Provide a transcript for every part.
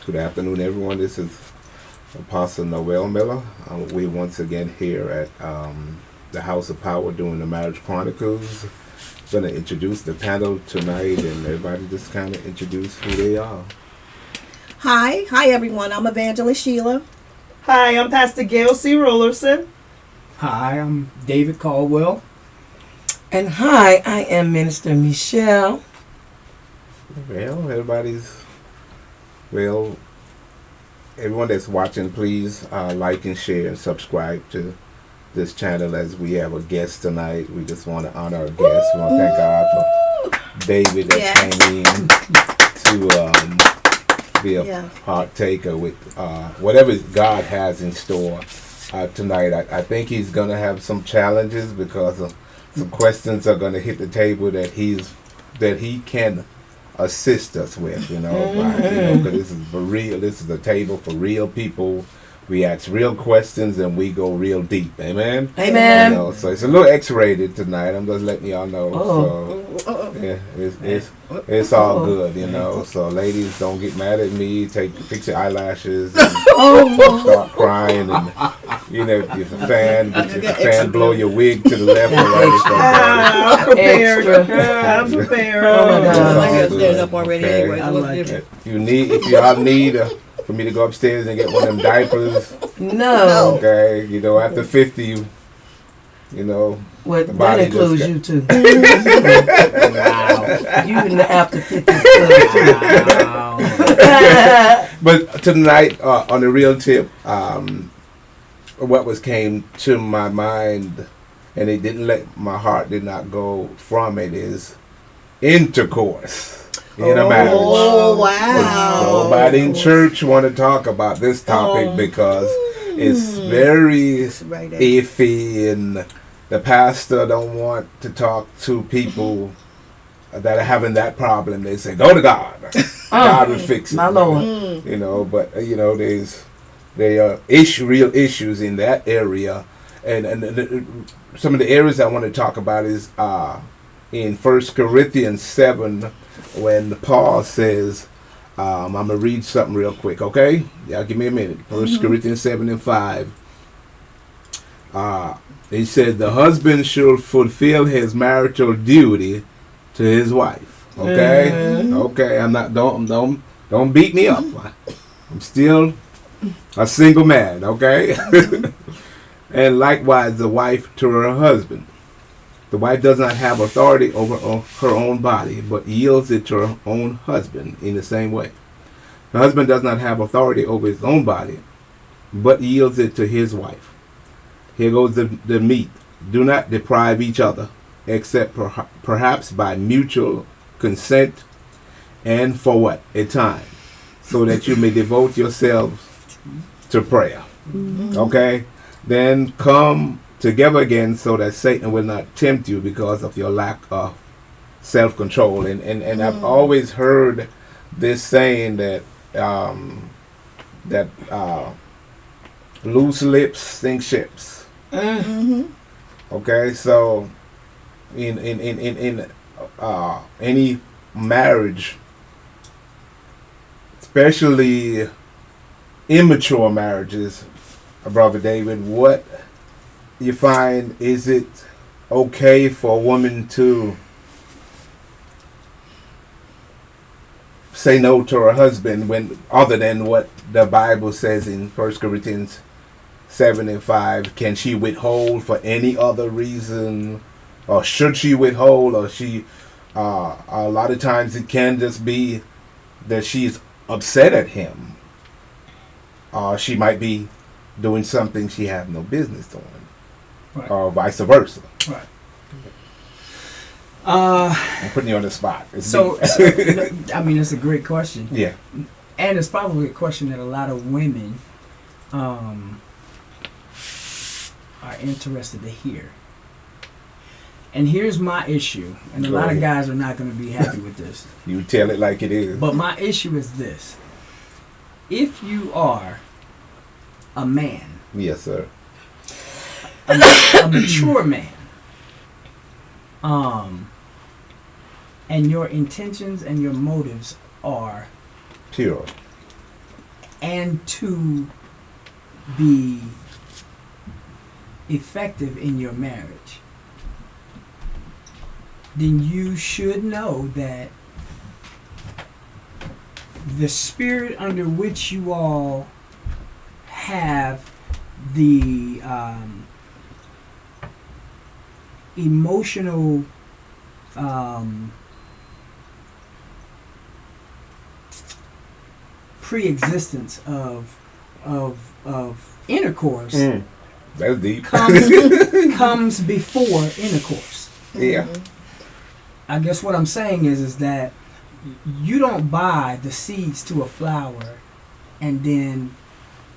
Good afternoon, everyone. This is Apostle Noel Miller. We once again here at the House of Power doing the Marriage Chronicles. Going to introduce the panel tonight, and everybody just kind of introduce who they are. Hi everyone. I'm Evangelist Sheila. Hi, I'm Pastor Gail C. Rollerson. Hi, I'm David Caldwell. And hi, I am Minister Michelle. Well, everyone that's watching, please like and share and subscribe to this channel as we have a guest tonight. We just want to honor our guest. We want to thank God for David that came in to be a partaker with whatever God has in store tonight. I think he's going to have some challenges because some questions are going to hit the table that he can assist us with, because this is for real. This is a table for real people. We ask real questions and we go real deep. Amen. Amen. So it's a little X-rated tonight. I'm just letting y'all know. So yeah, it's all good, So ladies, don't get mad at me. Fix your eyelashes and start crying, and if you're a fan, get your fan, blow your wig to the left or right. I'm prepared. I'm prepared. Oh my God. My hair's standing up already anyway. So what's different? If y'all need for me to go upstairs and get one of them diapers. No. Okay, after 50, Well, the that body includes just you too. Wow. You in the after 50 Wow. But tonight, on the real tip, what came to my mind, and my heart did not go from it, is intercourse in a marriage. Oh, wow. Nobody in church want to talk about this topic because it's very iffy, and the pastor don't want to talk to people that are having that problem. They say, go to God. God will fix it. My Lord. But there are real issues in that area. And some of the areas I want to talk about is in 1 Corinthians 7, when Paul says, I'm going to read something real quick, okay? Yeah, give me a minute. 1 Corinthians 7 and 5. He said, the husband should fulfill his marital duty to his wife. Okay? Okay, I'm not, don't beat me up. I'm still a single man, okay? And likewise, the wife to her husband. The wife does not have authority over her own body, but yields it to her own husband in the same way. The husband does not have authority over his own body, but yields it to his wife. Here goes the meat. Do not deprive each other, except perhaps by mutual consent, and for what? A time, so that you may devote yourselves to prayer. Okay? Then come together again so that Satan will not tempt you because of your lack of self-control. And I've always heard this saying that loose lips sink ships. Okay, so in any marriage, especially immature marriages, Brother David, what you find, is it okay for a woman to say no to her husband when, other than what the Bible says in 1 Corinthians 7 and 5? Can she withhold for any other reason, or should she withhold, or a lot of times it can just be that she's upset at him, or she might be doing something she had no business doing, Right. or vice versa. Right. I'm putting you on the spot. So, I mean, it's a great question. Yeah. And it's probably a question that a lot of women are interested to hear. And here's my issue, and a Go lot ahead. of guys are not going to be happy with this. You tell it like it is. But my issue is this. If you are a man, Yes, sir. a mature man, and your intentions and your motives are Pure. and to be effective in your marriage, then you should know that the spirit under which you all have the emotional pre-existence of intercourse That's deep. comes before intercourse. Yeah. I guess what I'm saying is that you don't buy the seeds to a flower and then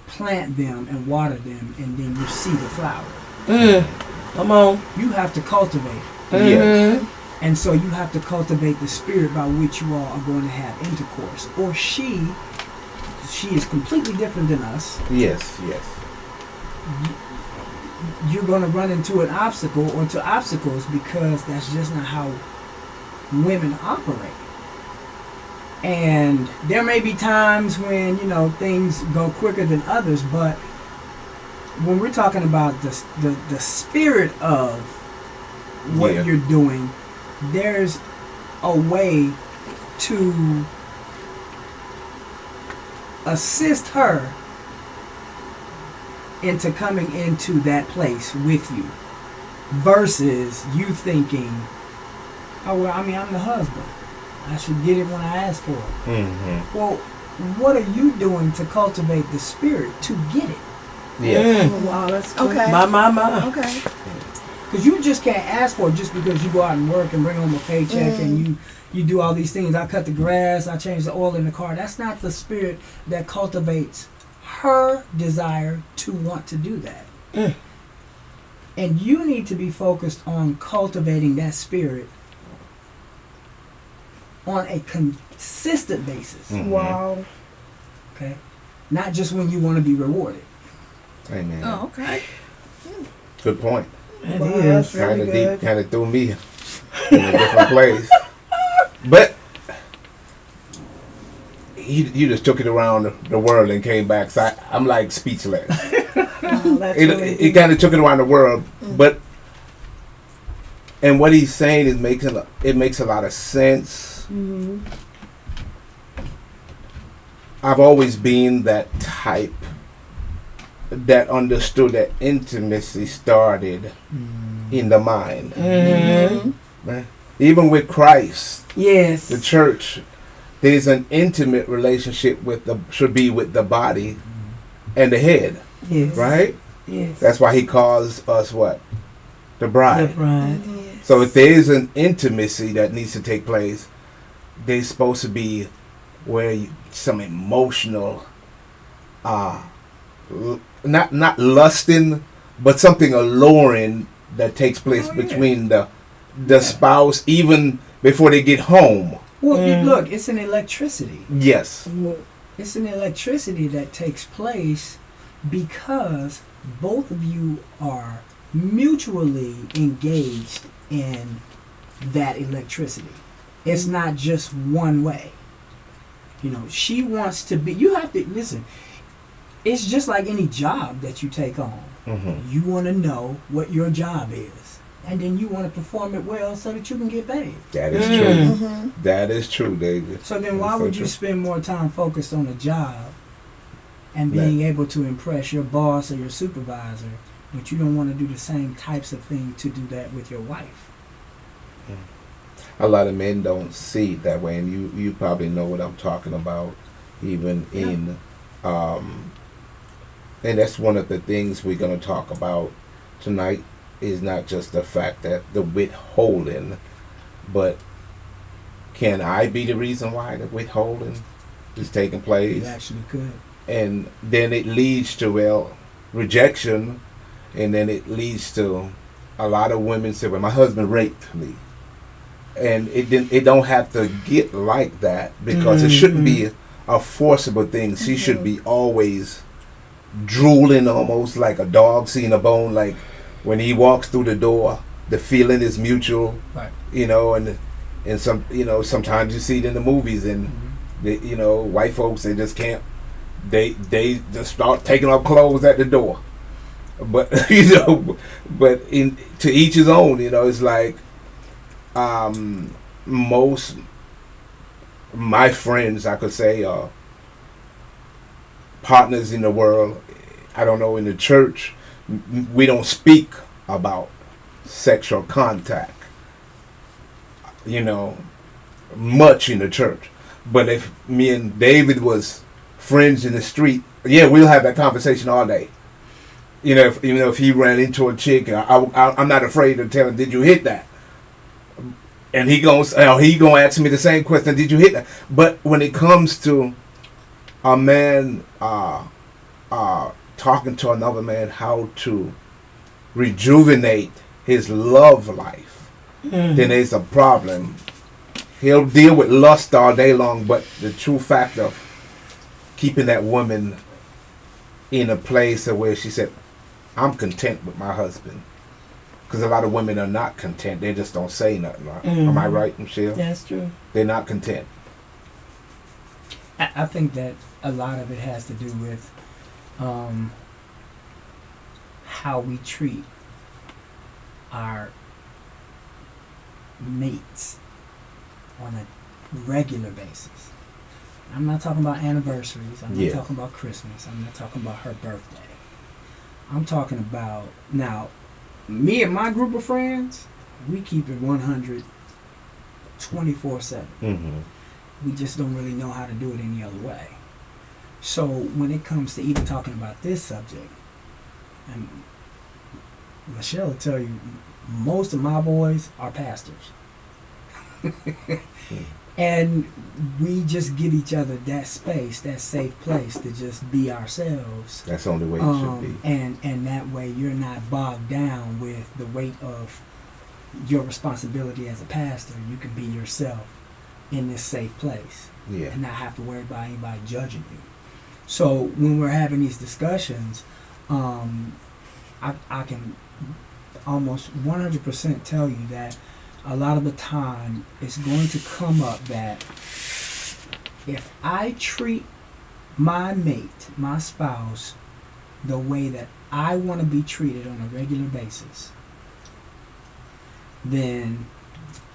plant them and water them and then you see the flower. Come on. You have to cultivate. Yes. And so you have to cultivate the spirit by which you all are going to have intercourse. Or she is completely different than us. Yes. Yes. You're going to run into an obstacle or to obstacles because that's just not how women operate. And there may be times when, things go quicker than others, but when we're talking about the spirit of what you're doing, there's a way to assist her into coming into that place with you versus you thinking, oh, well, I'm the husband. I should get it when I ask for it. Mm-hmm. Well, what are you doing to cultivate the spirit to get it? Yeah. Wow, that's good. Okay. My. Okay. Because you just can't ask for it just because you go out and work and bring home a paycheck and you do all these things. I cut the grass, I change the oil in the car. That's not the spirit that cultivates her desire to want to do that. And you need to be focused on cultivating that spirit on a consistent basis. Mhm. Wow. Okay? Not just when you want to be rewarded. Amen. Oh, okay. Good point. It Wow, is. that's really Kind of good. deep. Kind of threw me in a different place. But you just took it around the world and came back. So I'm like speechless. Wow, that's really It deep. kind of took it around the world, but and what he's saying is it makes a lot of sense. Mhm. I've always been that type that understood that intimacy started in the mind. Right? Even with Christ, Yes. the church, there's an intimate relationship should be with the body and the head, Yes. right? Yes. That's why he calls us what? The bride. The bride. So if there is an intimacy that needs to take place, there's supposed to be some emotional, not lusting, but something alluring that takes place between the spouse even before they get home. Well, look, it's an electricity. Yes. It's an electricity that takes place because both of you are mutually engaged in that electricity. It's not just one way. She wants to be, you have to, listen, it's just like any job that you take on. Mm-hmm. You want to know what your job is. And then you want to perform it well so that you can get paid. That is true. That is true, David. So then why That's so would you true. spend more time focused on a job and being able to impress your boss or your supervisor, but you don't want to do the same types of things to do that with your wife? A lot of men don't see it that way, and you probably know what I'm talking about, even in, and that's one of the things we're going to talk about tonight, is not just the fact that the withholding, but can I be the reason why the withholding is taking place? You actually could. And then it leads to rejection, and then it leads to a lot of women say, well, my husband raped me. And it don't have to get like that, because it shouldn't be a forcible thing. She should be always drooling, almost like a dog seeing a bone. Like when he walks through the door, the feeling is mutual. Right. And some sometimes you see it in the movies, and white folks, they just can't they just start taking off clothes at the door. But but to each his own. It's like most my friends, I could say, partners in the world. I don't know, in the church, we don't speak about sexual contact. Much in the church. But if me and David was friends in the street, yeah, we'll have that conversation all day. If he ran into a chick, I'm not afraid to tell him, "Did you hit that?" And he gonna ask me the same question, "Did you hit that?" But when it comes to a man talking to another man how to rejuvenate his love life, then there's a problem. He'll deal with lust all day long, but the true fact of keeping that woman in a place where she said, "I'm content with my husband," because a lot of women are not content. They just don't say nothing. Right? Am I right, Michelle? That's true. They're not content. I think that a lot of it has to do with how we treat our mates on a regular basis. I'm not talking about anniversaries. I'm not talking about Christmas. I'm not talking about her birthday. I'm talking about, now, me and my group of friends, we keep it 100 24/7. We just don't really know how to do it any other way. So when it comes to even talking about this subject, and Michelle will tell you, most of my boys are pastors. And we just give each other that space, that safe place to just be ourselves. That's the only way it should be. And that way you're not bogged down with the weight of your responsibility as a pastor. You can be yourself in this safe place. Yeah. And not have to worry about anybody judging you. So when we're having these discussions, I can almost 100% tell you that a lot of the time it's going to come up that if I treat my mate, my spouse, the way that I want to be treated on a regular basis, then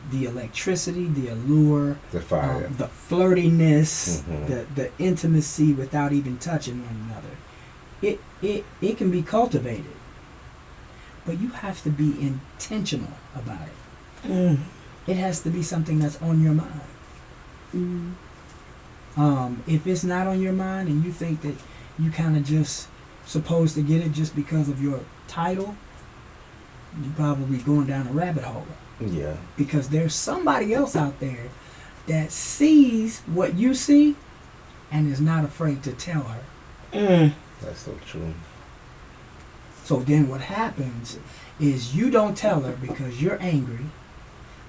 the electricity, the allure, The fire. the flirtiness, the intimacy without even touching one another, it can be cultivated. But you have to be intentional about it. It has to be something that's on your mind. If it's not on your mind and you think that you kind of just supposed to get it just because of your title, you're probably going down a rabbit hole. Yeah. Because there's somebody else out there that sees what you see and is not afraid to tell her. That's so true. So then what happens is you don't tell her because you're angry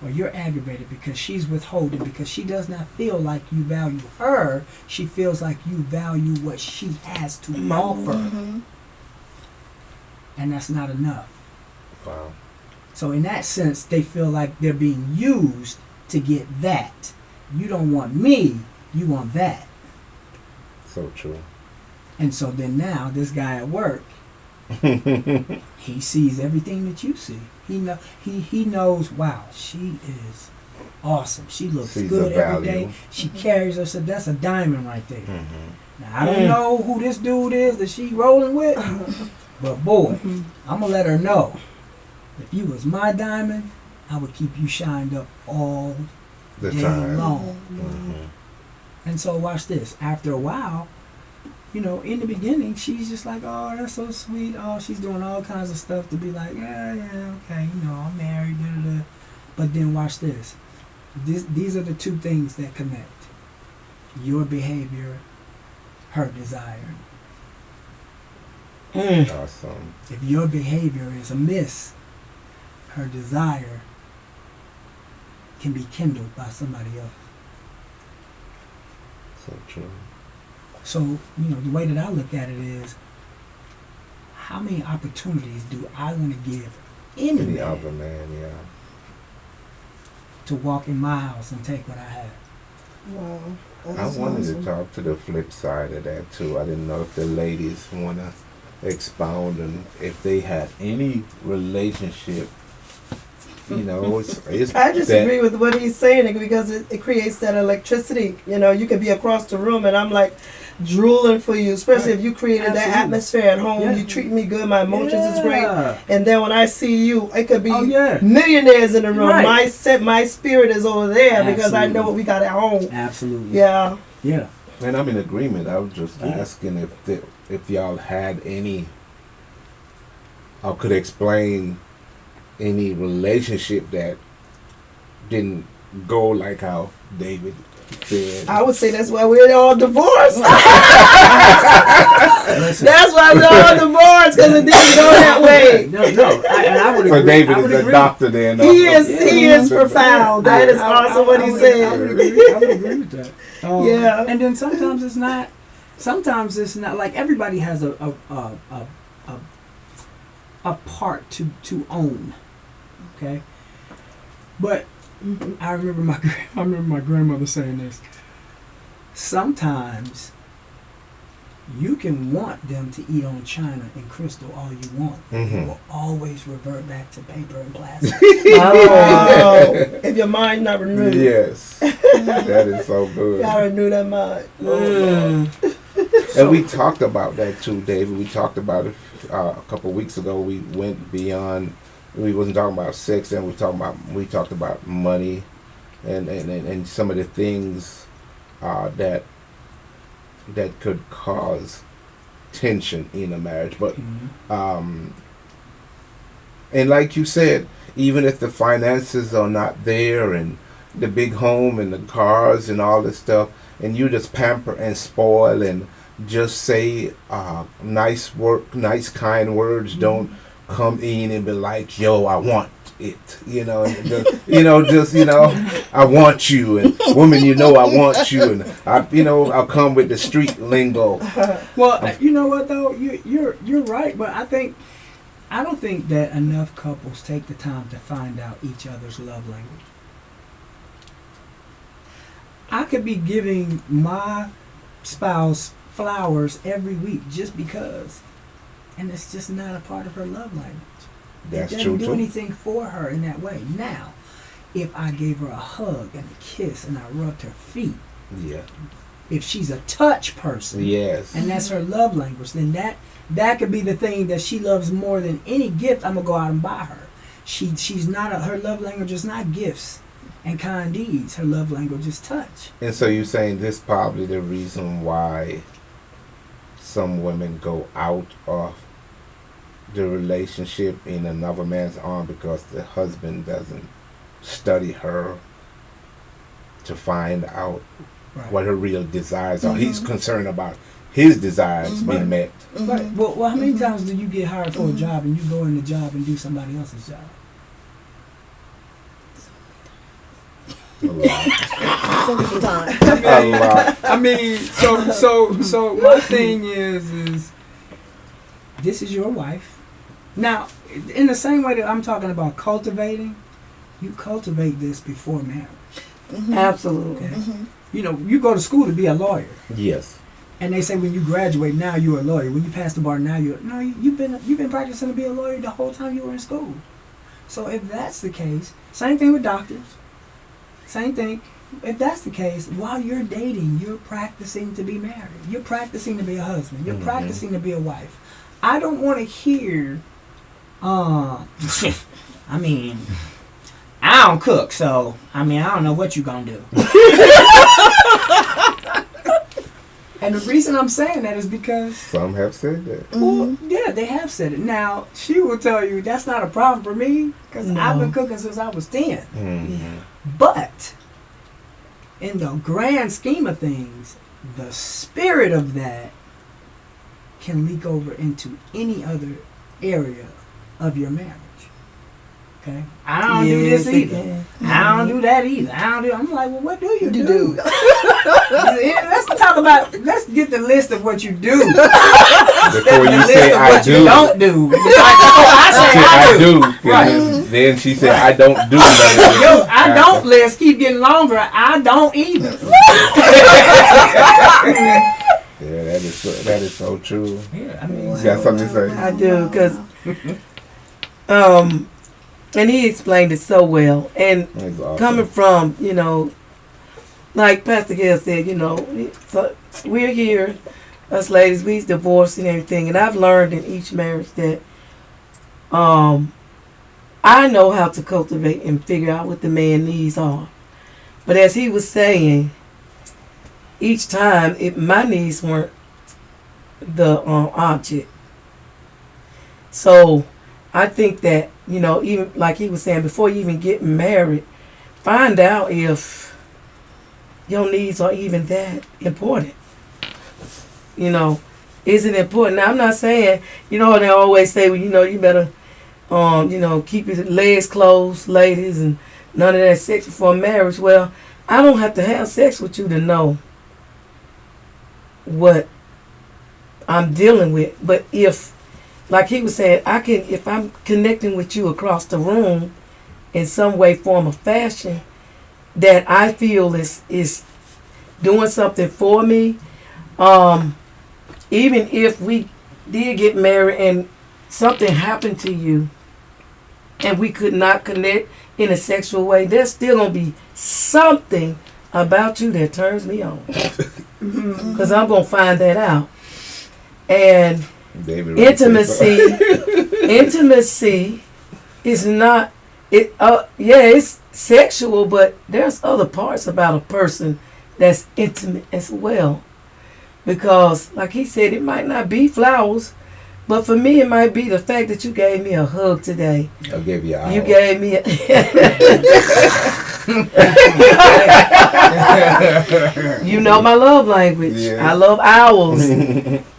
or you're aggravated because she's withholding, because she does not feel like you value her. She feels like you value what she has to offer. And that's not enough. Wow. So in that sense, they feel like they're being used to get that. You don't want me, you want that. So true. And so then now this guy at work, he sees everything that you see. He knows, wow, she is awesome. She looks good every day. She carries herself. That's a diamond right there. Now I don't know who this dude is that she rolling with, but boy, I'm gonna let her know. If you was my diamond, I would keep you shined up all day long. And so watch this. After a while, in the beginning, she's just like, oh, that's so sweet. Oh, she's doing all kinds of stuff to be like, yeah, okay, I'm married. Da-da-da. But then watch this. These are the two things that connect. Your behavior, her desire. Awesome. If your behavior is amiss, her desire can be kindled by somebody else. So true. So, the way that I look at it is, how many opportunities do I want to give any other man, to walk in my house and take what I have? Wow. I That's wanted awesome. to talk to the flip side of that too. I didn't know if the ladies want to expound on if they had any relationship. You know, it's I just that, agree with what he's saying because it creates that electricity. You know, you could be across the room and I'm like drooling for you, especially if you created that Absolutely. atmosphere at home. Yeah. You treat me good, my emotions is great. Yeah. And then when I see you, it could be Oh, yeah. millionaires in the room. Right. My spirit is over there because I know Absolutely. what we got at home. Absolutely. Yeah. Yeah. and I'm in agreement. I was just Yeah. asking if y'all had any, or could explain any relationship that didn't go like how David said. I would say that's why we're all divorced. Listen. That's why we're all divorced because it didn't go that way. No. I would So agree. David I would is a agree. doctor then. He is profound. That is awesome what he I said. would agree with that. Yeah. And then sometimes it's not. Sometimes it's not like everybody has a part to own. Okay. But I remember my grandmother saying this. Sometimes you can want them to eat on china and crystal all you want. Mhm. It will always revert back to paper and plastic. Oh, if your mind not renewed, Yes, that is so you good. gotta renew that mind. And we talked about that too, David. We talked about it a couple weeks ago. We went beyond. We wasn't talking about sex, and we talked about money, and some of the things that could cause tension in a marriage. But and like you said, even if the finances are not there, and the big home and the cars and all this stuff, and you just pamper and spoil and just say nice kind words, don't come in and be like, yo, I want it, I want you, and woman, I want you, and I'll come with the street lingo. Well, you know what though, you're right, but I don't think that enough couples take the time to find out each other's love language. I could be giving my spouse flowers every week just because, and it's just not a part of her love language. That's it true doesn't do too. anything for her in that way. Now, if I gave her a hug and a kiss and I rubbed her feet, Yeah. if she's a touch person, Yes. and that's her love language, then that could be the thing that she loves more than any gift I'm gonna go out and buy her. She's not her love language is not gifts and kind deeds. Her love language is touch. And so you're saying this probably the reason why some women go out of the relationship in another man's arm, because the husband doesn't study her to find out Right. what her real desires are. He's concerned about his desires being met. Right. Well, how many times do you get hired for a job and you go in the job and do somebody else's job? A lot. So many times. A lot. I mean, so my thing is this is your wife. Now, in the same way that I'm talking about cultivating, you cultivate this before marriage. Absolutely. Okay? You know, you go to school to be a lawyer, Yes. and they say when you graduate, now you're a lawyer. When you pass the bar, now you've been practicing to be a lawyer the whole time you were in school. So if that's the case, same thing with doctors. Same thing. If that's the case, while you're dating, you're practicing to be married. You're practicing to be a husband. You're practicing to be a wife. I don't want to hear, I mean, I don't cook, so, I don't know what you're going to do. And the reason I'm saying that is because, Some have said that. well, yeah, they have said it. Now, she will tell you that's not a problem for me because I've been cooking since I was 10. But in the grand scheme of things, the spirit of that can leak over into any other area of your marriage. Okay? I don't do this either. I don't do that either. I'm like, well, what do you do? Let's get the list of what you do. Before you the list say of I what do. you don't do. Like, oh, I say I do. I do. Right. Then she said, I don't do that. Yo, I don't. Let's keep getting longer. I don't either. Yeah, that is so true. Yeah, I mean, You got something to say? I do, because and he explained it so well. And That's awesome. coming from, like Pastor Gail said, so we're here, us ladies, we's divorced and everything, and I've learned in each marriage that I know how to cultivate and figure out what the man needs are. But as he was saying, each time my needs weren't the object. So I think that, even like he was saying, before you even get married, find out if your needs are even that important. Is it important? Now, I'm not saying, they always say, well, you better, keep your legs closed, ladies, and none of that sex before marriage. Well, I don't have to have sex with you to know what I'm dealing with. But if, like he was saying, if I'm connecting with you across the room in some way, form, or fashion, that I feel is doing something for me, even if we did get married and something happened to you and we could not connect in a sexual way, there's still going to be something about you that turns me on. Because I'm going to find that out. And intimacy is not, it's sexual, but there's other parts about a person that's intimate as well. Because, like he said, it might not be flowers, but for me, it might be the fact that you gave me a hug today. I gave you an hour. You gave me my love language. Yeah. I love owls.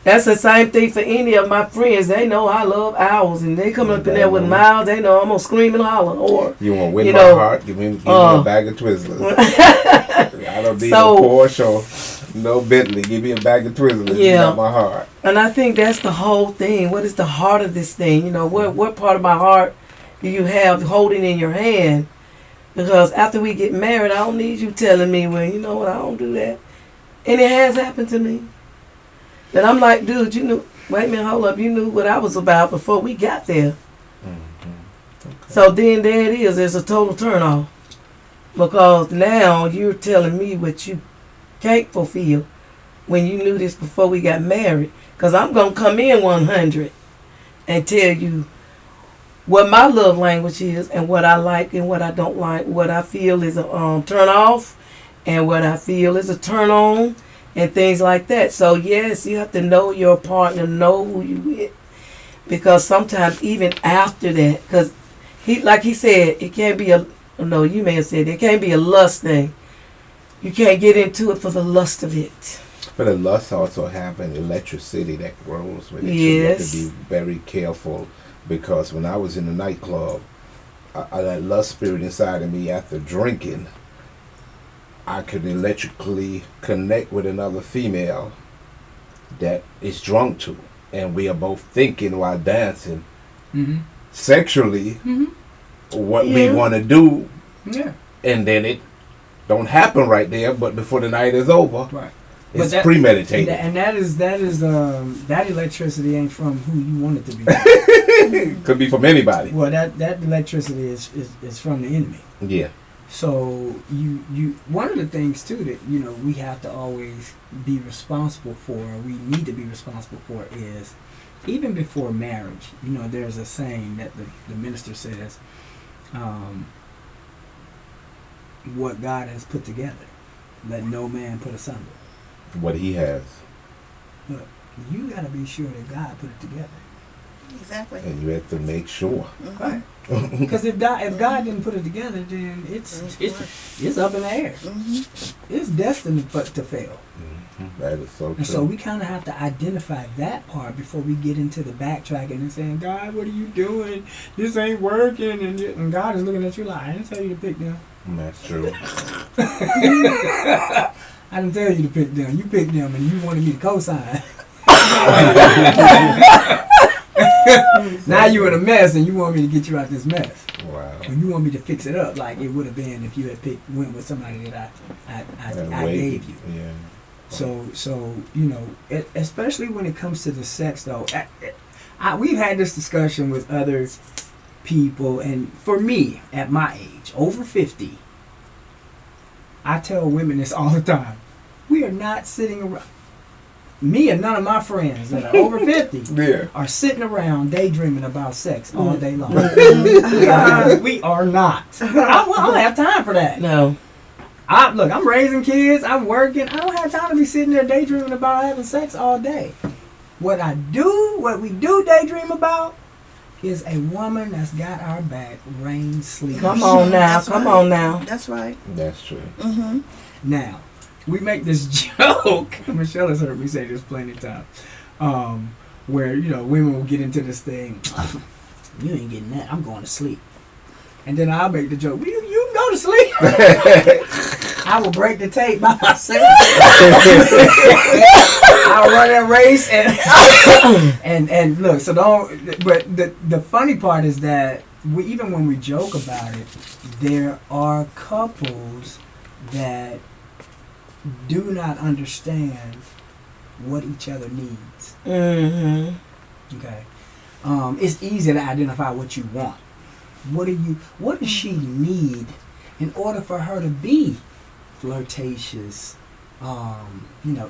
That's the same thing for any of my friends. They know I love owls, and they come up in there with miles. They know I'm gonna scream and holler. Or you want to win my heart? Give me a bag of Twizzlers. I don't need no Porsche or no Bentley. Give me a bag of Twizzlers. Yeah, you got my heart. And I think that's the whole thing. What is the heart of this thing? What part of my heart do you have holding in your hand? Because after we get married, I don't need you telling me, well, you know what, I don't do that. And it has happened to me. And I'm like, dude, wait a minute, hold up, you knew what I was about before we got there. Mm-hmm. Okay. So then there it is, there's a total turnoff. Because now you're telling me what you can't fulfill when you knew this before we got married. Because I'm going to come in 100 and tell you what my love language is and what I like and what I don't like, what I feel is a turn off and what I feel is a turn on and things like that. So yes, you have to know your partner, know who you with, because sometimes even after that, because like he said, it can't be you may have said it can't be a lust thing. You can't get into it for the lust of it. But the lust also have an electricity that grows with it. Yes. You have to be very careful. Because when I was in the nightclub, that lust spirit inside of me after drinking, I could electrically connect with another female that is drunk to. And we are both thinking while dancing sexually what we want to do. Yeah. And then it don't happen right there, but before the night is over. Right. It's premeditated. And that electricity ain't from who you want it to be. Could be from anybody. Well, that electricity is from the enemy. Yeah. So you one of the things too that we have to always be responsible for, we need to be responsible for, is even before marriage. There's a saying that the minister says, "What God has put together, let no man put asunder." What he has. But you got to be sure that God put it together. Exactly. And you have to make sure. Right. Because if God didn't put it together, then it's up in the air. Mm-hmm. It's destined to fail. Mm-hmm. That is so true. And so we kind of have to identify that part before we get into the backtracking and saying, God, what are you doing? This ain't working. And God is looking at you like, I didn't tell you to pick them. That's true. I didn't tell you to pick them. You picked them and you wanted me to co-sign. Now you're in a mess and you want me to get you out this mess. Wow. When you want me to fix it up, like it would have been if you had went with somebody that I gave you. Yeah. So especially when it comes to the sex, though, we've had this discussion with other people, and for me, at my age, over 50, I tell women this all the time. We are not sitting around. Me and none of my friends that are over 50 are sitting around daydreaming about sex all day long. We are not. I don't have time for that. No. Look, I'm raising kids. I'm working. I don't have time to be sitting there daydreaming about having sex all day. What we do daydream about is a woman that's got our back, rain, sleep. Come on now. Come on now. That's right. That's true. Mm-hmm. Now, we make this joke. Michelle has heard me say this plenty of times. Where, women will get into this thing. You ain't getting that. I'm going to sleep. And then I'll make the joke. You can go to sleep. I will break the tape by myself. I'll run that race and look. So don't. But the funny part is that even when we joke about it, there are couples that do not understand what each other needs. Mm-hmm. Okay. It's easy to identify what you want. What does she need in order for her to be flirtatious,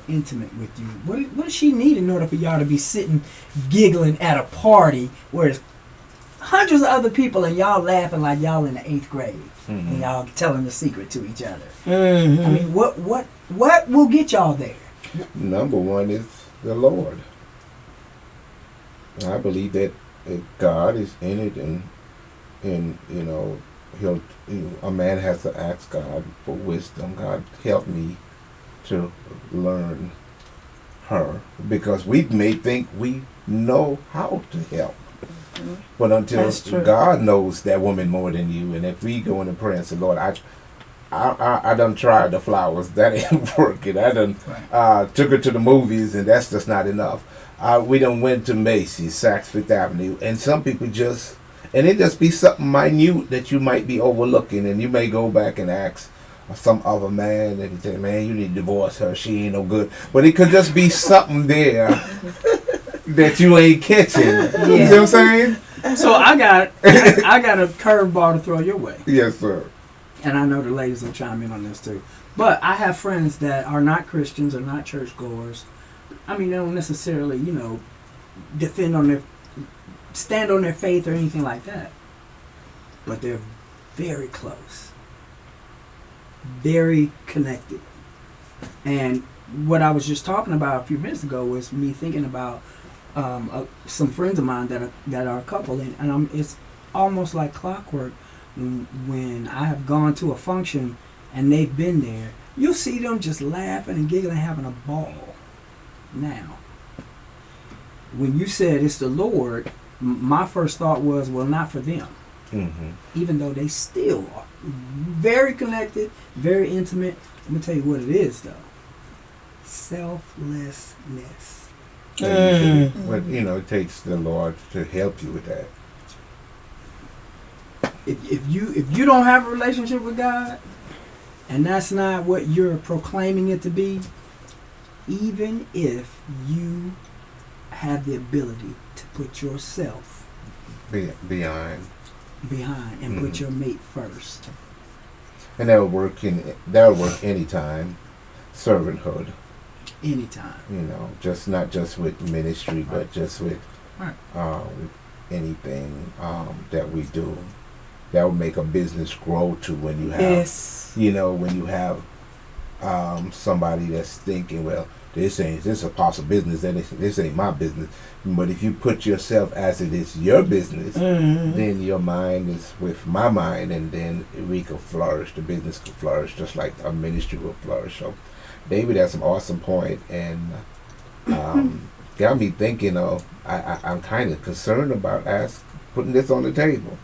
intimate with you? What does she need in order for y'all to be sitting giggling at a party where there's hundreds of other people and y'all laughing like y'all in the 8th grade and y'all telling the secret to each other? Mm-hmm. I mean, what will get y'all there? Number one is the Lord. I believe that God is in it, and a man has to ask God for wisdom. God, help me to learn her, because we may think we know how to help. Mm-hmm. But until God knows that woman more than you, and if we go into prayer and say, Lord, I done tried the flowers, that ain't working. I done took her to the movies, and that's just not enough. We done went to Macy's, Saks Fifth Avenue, and some people and it just be something minute that you might be overlooking, and you may go back and ask some other man, and he say, man, you need to divorce her, she ain't no good. But it could just be something there that you ain't catching. Yeah. You see what I'm saying? So I got a curveball to throw your way. Yes, sir. And I know the ladies will chime in on this too. But I have friends that are not Christians or not churchgoers. I mean, they don't necessarily, stand on their faith or anything like that. But they're very close. Very connected. And what I was just talking about a few minutes ago was me thinking about some friends of mine that are a couple. And it's almost like clockwork. When I have gone to a function and they've been there, you'll see them just laughing and giggling, having a ball. Now, when you said it's the Lord, my first thought was, well, not for them. Mm-hmm. Even though they still are very connected, very intimate. I'm going to tell you what it is, though. Selflessness. But, it takes the Lord to help you with that. If you don't have a relationship with God, and that's not what you're proclaiming it to be, even if you have the ability to put yourself behind and put your mate first, and that'll work anytime. Servanthood, anytime. just not just with ministry, but just with anything that we do. That will make a business grow to when you have, when you have somebody that's thinking, well, this is a possible business, and this ain't my business. But if you put yourself as it is your business, then your mind is with my mind, and then we can flourish. The business can flourish just like our ministry will flourish. So, David has some awesome point, and got me thinking. I'm kind of concerned about putting this on the table.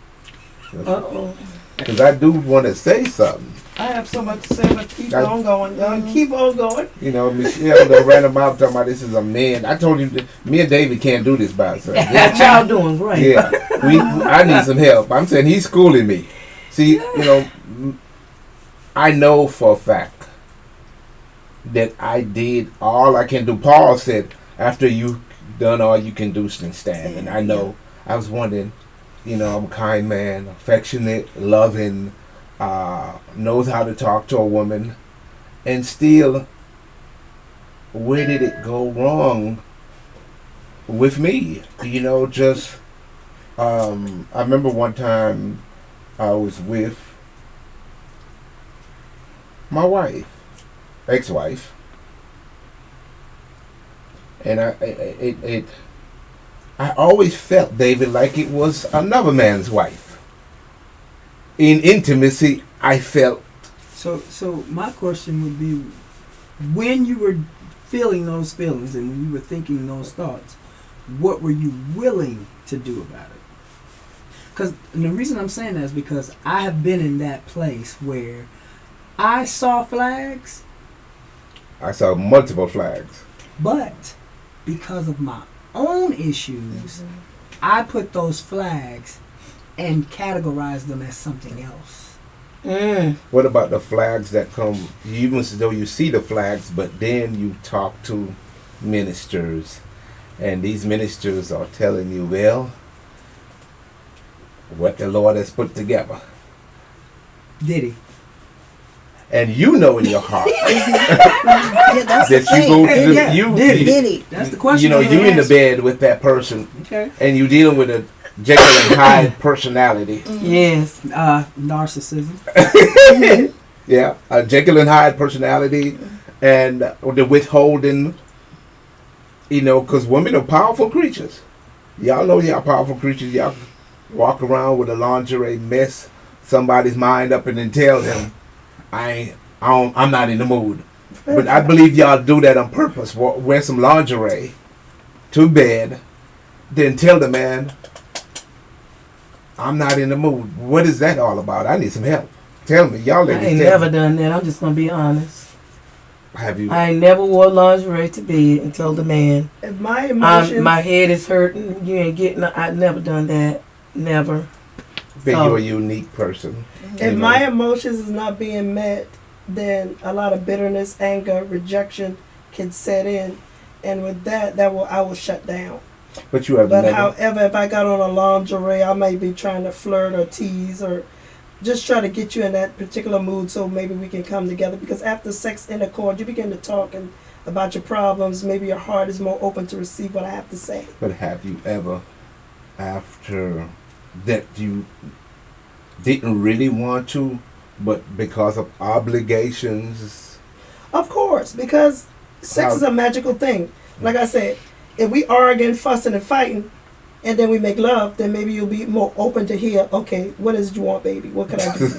Because I do want to say something. I have so much to say, but keep on going. Keep on going. Michelle done ran them out talking about this is a man. I told you, me and David can't do this by ourselves. Y'all doing great. Yeah, I need some help. I'm saying he's schooling me. See, I know for a fact that I did all I can do. Paul said, after you done all you can do, stand. And I know, I was wondering, I'm a kind man, affectionate, loving, knows how to talk to a woman. And still, where did it go wrong with me? I remember one time I was with my wife, ex-wife, and I always felt, David, like it was another man's wife. In intimacy, I felt. So my question would be, when you were feeling those feelings and when you were thinking those thoughts, what were you willing to do about it? Because the reason I'm saying that is because I have been in that place where I saw flags. I saw multiple flags. But because of my own issues, I put those flags and categorized them as something else. What about the flags that come, even though you see the flags, but then you talk to ministers, and these ministers are telling you, well, what the Lord has put together. Did he? And you know in your heart That's that you go to Did he? That's the question. you in the bed with that person, Okay. and you dealing with a Jekyll and Hyde personality. Yes. Narcissism. Yeah, a Jekyll and Hyde personality, and the withholding. Because women are powerful creatures. Y'all know y'all powerful creatures. Y'all walk around with a lingerie, mess somebody's mind up, and then tell them, I'm not in the mood. But I believe y'all do that on purpose. Wear some lingerie to bed, then tell the man, I'm not in the mood. What is that all about? I need some help. Tell me, y'all I ladies. ain't never done that. I'm just gonna be honest. Have you? I ain't never wore lingerie to bed and told the man, If my emotions, my head is hurting. You ain't getting. I never done that. Never. But So- you're a unique person. if my emotions is not being met, then a lot of bitterness, anger, rejection can set in, and with that, I will shut down. But you have But never. however, if I got on a lingerie, I may be trying to flirt or tease or just try to get you in that particular mood so maybe we can come together. Because after sex intercourse, you begin to talk about your problems. Maybe your heart is more open to receive what I have to say. But have you ever, after that, you didn't really want to, but because of obligations? Of course, because sex is a magical thing. Like I said, if we arguing, fussing, and fighting, and then we make love, then maybe you'll be more open to hear, okay, what is it you want, baby? What can I do?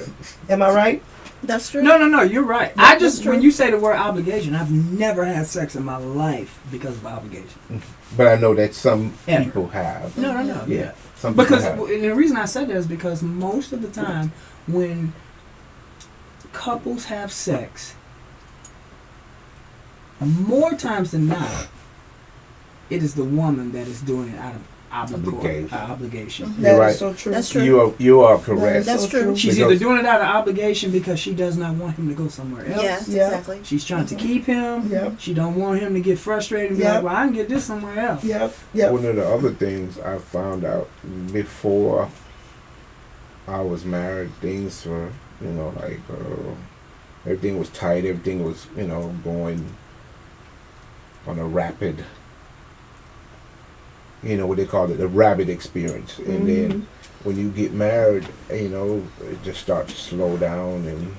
Am I right? That's true. No, you're right. That's true. When you say the word obligation, I've never had sex in my life because of obligation. But I know that some Ever. people have. No. Yeah, some people Because have. and the reason I said that is because most of the time when couples have sex, more times than not, it is the woman that is doing it out of obligation. That is right. so true. That's true. You are correct. That's true. She's Because- either doing it out of obligation because she does not want him to go somewhere else. Yes, Yeah. exactly. She's trying to keep him. Yep. She don't want him to get frustrated and be Yep. like, well, I can get this somewhere else. Yep. Yep. One of the other things I found out before I was married, things were, everything was tight. Everything was, going on a rapid, what they call it, a rapid experience. And then when you get married, it just starts to slow down, and,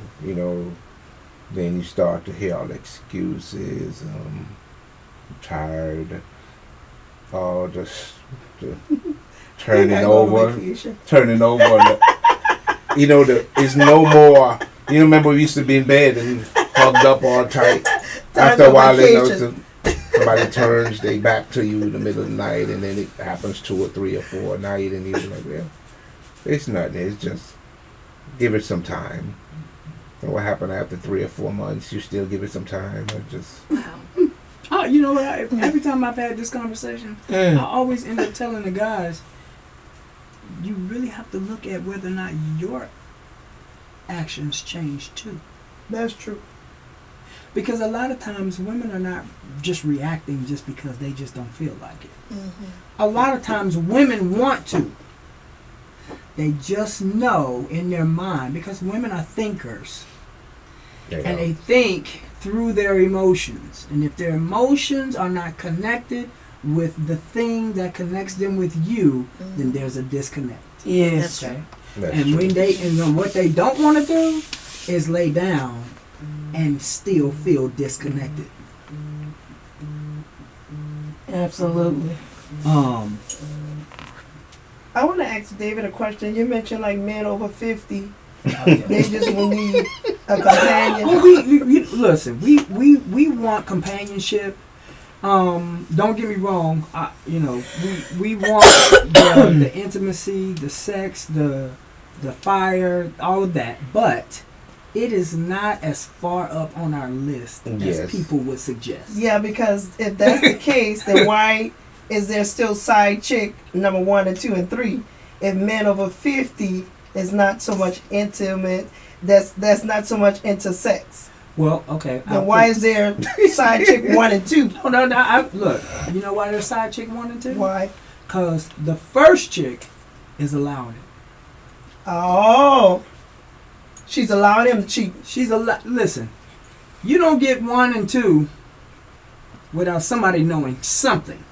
then you start to hear all the excuses, I'm tired, just turning I go on over. vacation. Turning over. It's no more. You remember we used to be in bed and hugged up all tight. After a for while, vacation. somebody turns their back to you in the middle of the night, and then it happens 2 or 3 or 4 at night, and you're like, well, it's nothing. It's just give it some time. And what happened after 3 or 4 months? You still give it some time, or just Oh, you know what? Every time I've had this conversation, I always end up telling the guys, you really have to look at whether or not your actions change too. That's true. Because a lot of times women are not just reacting just because they just don't feel like it. A lot of times women want to. They just know in their mind, because women are thinkers. And they think through their emotions. And if their emotions are not connected with the thing that connects them with you, then there's a disconnect. Yes. Okay? That's And true. when and what they don't want to do is lay down and still feel disconnected. Absolutely. I want to ask David a question. You mentioned like men over 50. Oh, yeah. They just will need a companion. Well, listen. We want companionship. Don't get me wrong. We want the intimacy, the sex, the fire, all of that. But it is not as far up on our list as people would suggest. Yeah, because if that's the case, then why is there still side chick number 1 and 2 and 3? If men over 50 is not so much intimate, that's not so much into sex. Well, okay. Then why is there side chick 1 and 2? No. Look, you know why there's side chick 1 and 2? Why? Because the first chick is allowing it. Oh, she's allowing him to cheat. Listen, you don't get 1 and 2 without somebody knowing something.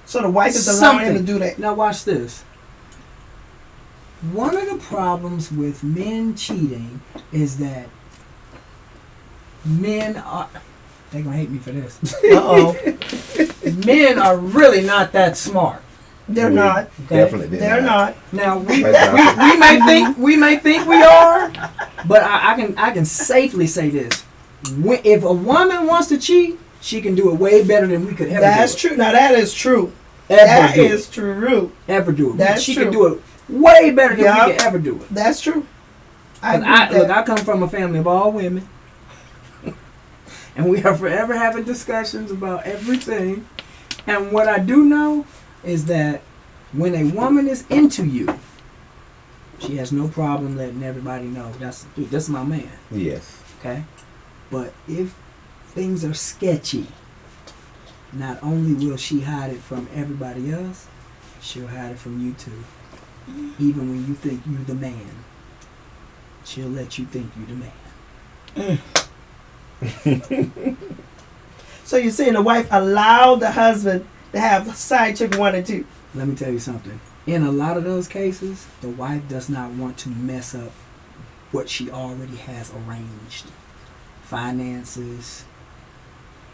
So the wife is allowing him to do that. Now watch this. One of the problems with men cheating is that men are... They're going to hate me for this. Uh-oh. Men are really not that smart. They're not. Okay? Definitely They're not. Now we may think we are, but I can safely say this: if a woman wants to cheat, she can do it way better than we could ever. That's do it. true. Now that is true. Ever That do is it. true. Ever do it? That's she true. can do it way better than Yup. we could ever do it. That's true. I agree with Look, that. I come from a family of all women, and we are forever having discussions about everything. And what I do know is that when a woman is into you, she has no problem letting everybody know that's my man. Yes. Okay? But if things are sketchy, not only will she hide it from everybody else, she'll hide it from you too. Even when you think you're the man, she'll let you think you're the man. So you're saying the wife allowed the husband to have side chick 1 and 2? Let me tell you something. In a lot of those cases, the wife does not want to mess up what she already has arranged. Finances,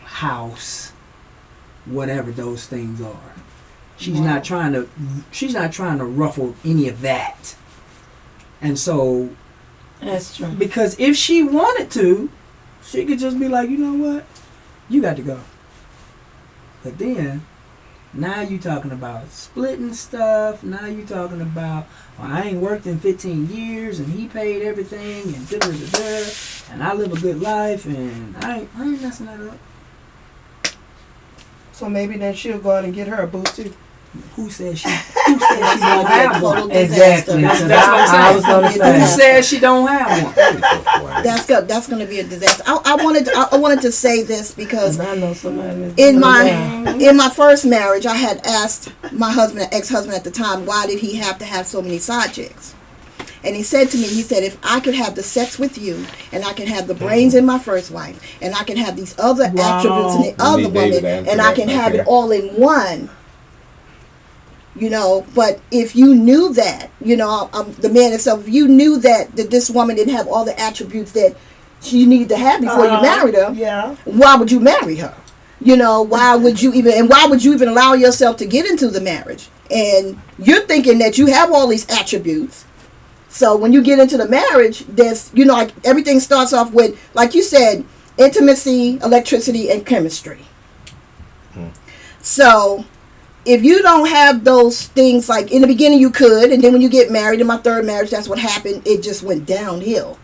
house, whatever those things are. She's Wow. not trying to ruffle any of that. And so, That's true. because if she wanted to, she could just be like, you know what? You got to go. But then, now you talking about splitting stuff. Now you talking about, well, I ain't worked in 15 years and he paid everything and da-da-da-da, and I live a good life and I ain't messing that up. So maybe then she'll go out and get her a boo too. Who said she don't have one? Exactly. That's what I'm I saying. was gonna Who say. said she don't have one? That's going to be a disaster. I wanted to say this because I know somebody that's in doing my that. first marriage, I had asked my ex-husband at the time, why did he have to have so many side chicks? And he said to me, if I could have the sex with you, and I can have the brains in my first wife, and I can have these other attributes in the other need David woman, to answer and I that can right have there. it all in one. But if you knew that, the man himself, if you knew that this woman didn't have all the attributes that she needed to have before you married her, Yeah. why would you marry her? Why would you even allow yourself to get into the marriage? And you're thinking that you have all these attributes. So when you get into the marriage, there's, like everything starts off with, like you said, intimacy, electricity, and chemistry. So if you don't have those things, like in the beginning you could, and then when you get married, in my third marriage, that's what happened. It just went downhill.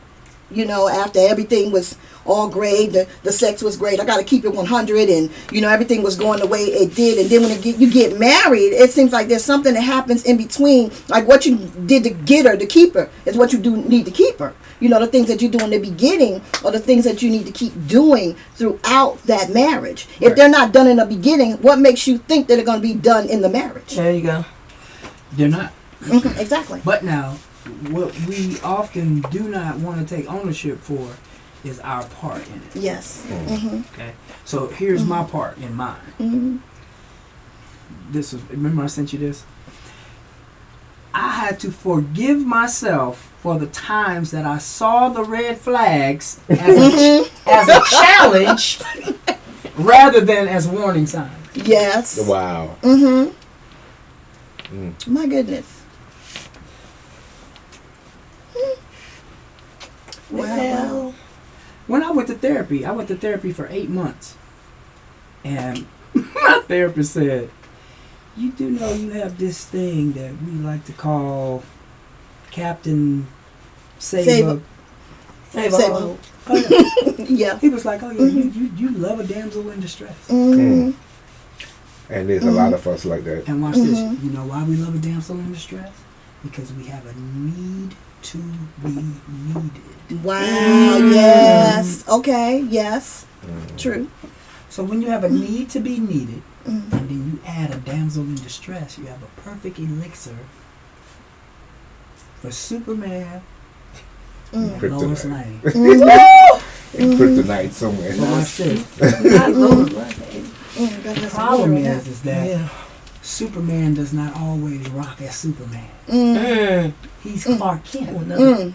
You know, after everything was all great, the sex was great. I got to keep it 100, and you know everything was going the way it did. And then when you get married, it seems like there's something that happens in between. Like what you did to get her, to keep her, is what you do need to keep her. You know, the things that you do in the beginning are the things that you need to keep doing throughout that marriage. If they're not done in the beginning, what makes you think that they're going to be done in the marriage? There you go. They're not. Exactly. But now, what we often do not want to take ownership for is our part in it. Yes. Okay. So here's my part in mine. This was, remember I sent you this? I had to forgive myself for the times that I saw the red flags as a challenge rather than as warning signs. Yes. Wow. My goodness. Well, When I went to therapy for 8 months. And my therapist said, you do know you have this thing that we like to call Captain Save Save a hole. Oh, yeah. Yeah. He was like, oh yeah, you love a damsel in distress. And there's a lot of us like that. And watch this. You know why we love a damsel in distress? Because we have a need to be needed. Wow. Yes. Okay. Yes. True. So when you have a need to be needed, and then you add a damsel in distress, you have a perfect elixir for Superman and Lois Lane. Kryptonite somewhere. So watch this. not Lois Lane. The problem is that Superman does not always rock as Superman. He's Clark Kent.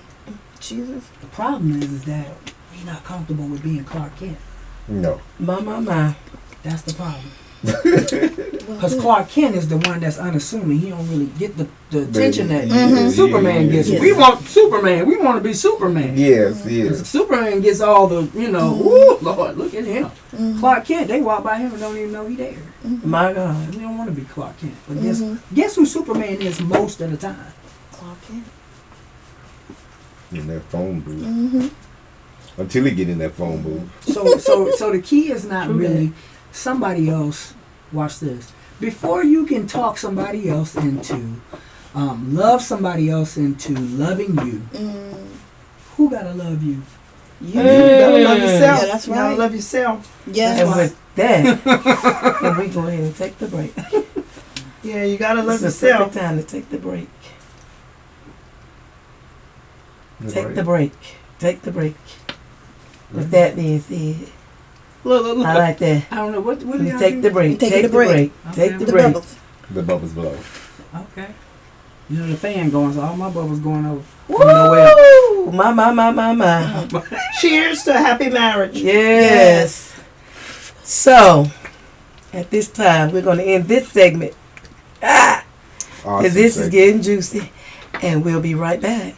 Jesus. The problem is that we're not comfortable with being Clark Kent. No. My. That's the problem. Because Clark Kent is the one that's unassuming. He don't really get the attention that Superman gets. Yes. We want Superman. We want to be Superman. Yes, yes. Superman gets all the, ooh, Lord, look at him. Clark Kent, they walk by him and don't even know he's there. My God. We don't want to be Clark Kent. But guess who Superman is most of the time? Clark Kent. In that phone booth. Until he get in that phone booth. So the key is not really somebody else. Watch this. Before you can talk somebody else into, love somebody else into loving you, who gotta love you? You gotta love yourself. Yeah, that's You gotta right. love yourself. Yes. And with that, then we go ahead and take the break. Yeah, you gotta love It's the perfect yourself. time to take the break. Take Right. the break. Take the break. With that being said, Look. I like that. I don't know what do We y'all take do? the break. Taking Take the the break. break. Okay. Take the The break. bubbles. The bubbles blow. Okay. You know the fan going, so all my bubbles going over. Woo! My. Cheers to a happy marriage. Yes. So, at this time, we're going to end this segment. Because Awesome this is segment. getting juicy. And we'll be right back.